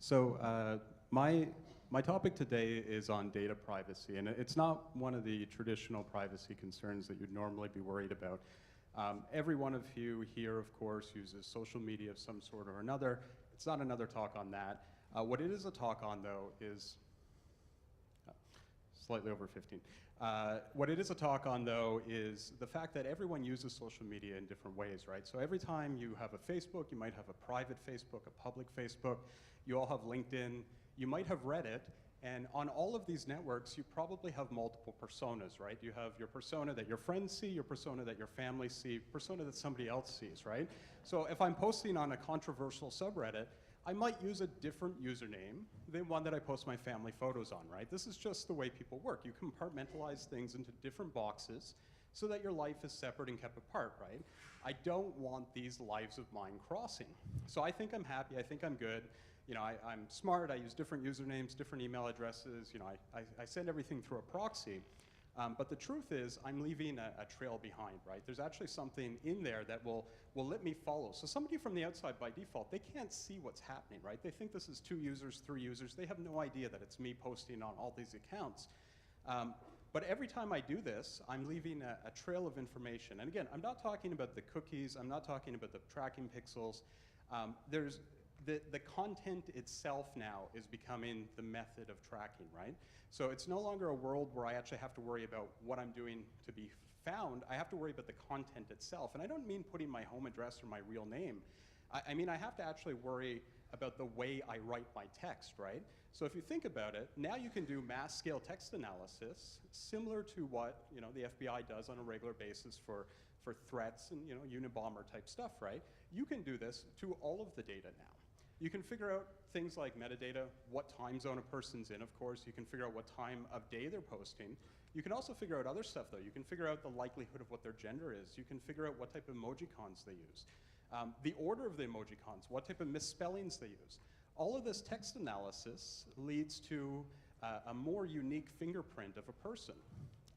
So my topic today is on data privacy, and it's not one of the traditional privacy concerns that you'd normally be worried about. Every one of you here, of course, uses social media of some sort or another. It's not another talk on that. What it is a talk on, though, is slightly over 15. What it is a talk on, though, is the fact that everyone uses social media in different ways, right? So every time you have a Facebook, you might have a private Facebook, a public Facebook. You all have LinkedIn. You might have Reddit. And on all of these networks, you probably have multiple personas, right? You have your persona that your friends see, your persona that your family see, persona that somebody else sees, right? So if I'm posting on a controversial subreddit, I might use a different username than one that I post my family photos on, right? This is just the way people work. You compartmentalize things into different boxes so that your life is separate and kept apart, right? I don't want these lives of mine crossing. So I think I'm happy, I think I'm good. You know, I'm smart, I use different usernames, different email addresses, you know, I send everything through a proxy. But the truth is, I'm leaving a trail behind, right? There's actually something in there that will let me follow. So somebody from the outside, by default, they can't see what's happening, right? They think this is 2 users, 3 users. They have no idea that it's me posting on all these accounts. But every time I do this, I'm leaving a trail of information. And again, I'm not talking about the cookies. I'm not talking about the tracking pixels. The content itself now is becoming the method of tracking, right? So it's no longer a world where I actually have to worry about what I'm doing to be found. I have to worry about the content itself. And I don't mean putting my home address or my real name. I mean, I have to actually worry about the way I write my text, right? So if you think about it, now you can do mass scale text analysis similar to what, you know, the FBI does on a regular basis for threats and, you know, Unabomber type stuff, right? You can do this to all of the data now. You can figure out things like metadata, what time zone a person's in, of course. You can figure out what time of day they're posting. You can also figure out other stuff, though. You can figure out the likelihood of what their gender is. You can figure out what type of emojicons they use. The order of the emojicons, what type of misspellings they use. All of this text analysis leads to a more unique fingerprint of a person.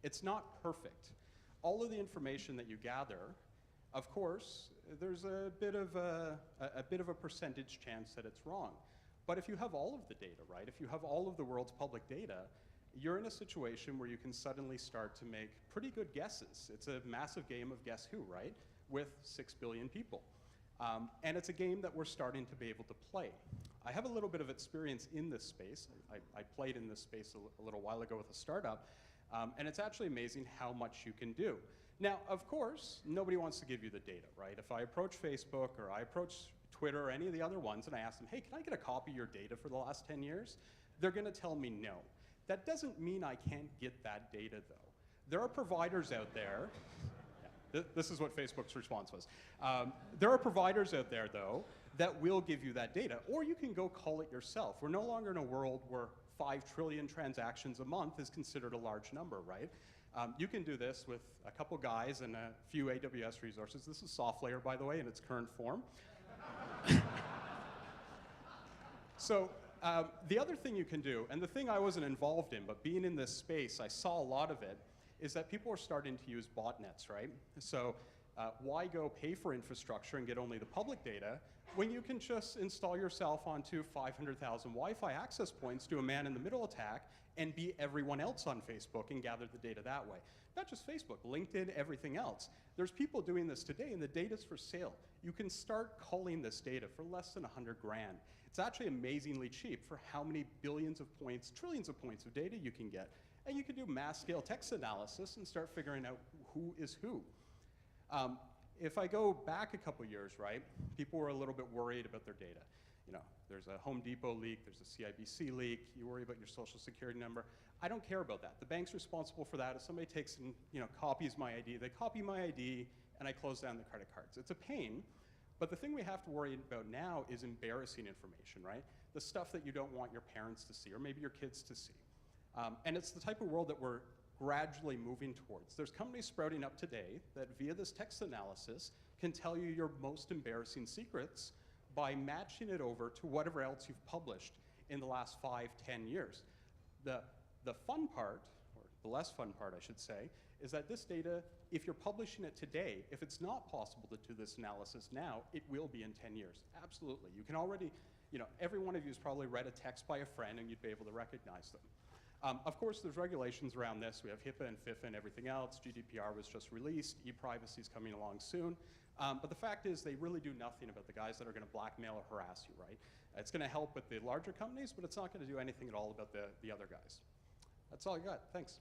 It's not perfect. All of the information that you gather, of course, there's a bit of a percentage chance that it's wrong. But if you have all of the data, right, if you have all of the world's public data, you're in a situation where you can suddenly start to make pretty good guesses. It's a massive game of guess who, right, with 6 billion people. And it's a game that we're starting to be able to play. I have a little bit of experience in this space. I played in this space a little while ago with a startup. And it's actually amazing how much you can do. Now, of course, nobody wants to give you the data, right? If I approach Facebook or I approach Twitter or any of the other ones and I ask them, hey, can I get a copy of your data for the last 10 years? They're going to tell me no. That doesn't mean I can't get that data, though. There are providers out there. This is what Facebook's response was. There are providers out there, though, that will give you that data. Or you can go call it yourself. We're no longer in a world where 5 trillion transactions a month is considered a large number, right? You can do this with a couple guys and a few AWS resources. This is SoftLayer, by the way, in its current form. So the other thing you can do, and the thing I wasn't involved in, but being in this space, I saw a lot of it, is that people are starting to use botnets, right? So why go pay for infrastructure and get only the public data when you can just install yourself onto 500,000 Wi-Fi access points, do a man-in-the-middle attack, and be everyone else on Facebook and gather the data that way? Not just Facebook, LinkedIn, everything else. There's people doing this today, and the data's for sale. You can start culling this data for less than 100 grand. It's actually amazingly cheap for how many billions of points, trillions of points of data you can get. And you can do mass-scale text analysis and start figuring out who is who. If I go back a couple years, right, people were a little bit worried about their data. You know, there's a Home Depot leak, there's a CIBC leak, you worry about your social security number. I don't care about that. The bank's responsible for that. If somebody takes and, you know, copies my ID, they copy my ID and I close down the credit cards. It's a pain, but the thing we have to worry about now is embarrassing information, right? The stuff that you don't want your parents to see or maybe your kids to see. And it's the type of world that we're gradually moving towards. There's companies sprouting up today that via this text analysis can tell you your most embarrassing secrets by matching it over to whatever else you've published in the last 5, 10 years. The fun part, or the less fun part, I should say, is that this data, if you're publishing it today, if it's not possible to do this analysis now, it will be in 10 years. Absolutely. You can already, every one of you has probably read a text by a friend and you'd be able to recognize them. Of course, there's regulations around this. We have HIPAA and FIFA and everything else. GDPR was just released. E-privacy is coming along soon. But the fact is they really do nothing about the guys that are going to blackmail or harass you, right? It's going to help with the larger companies, but it's not going to do anything at all about the other guys. That's all I got. Thanks.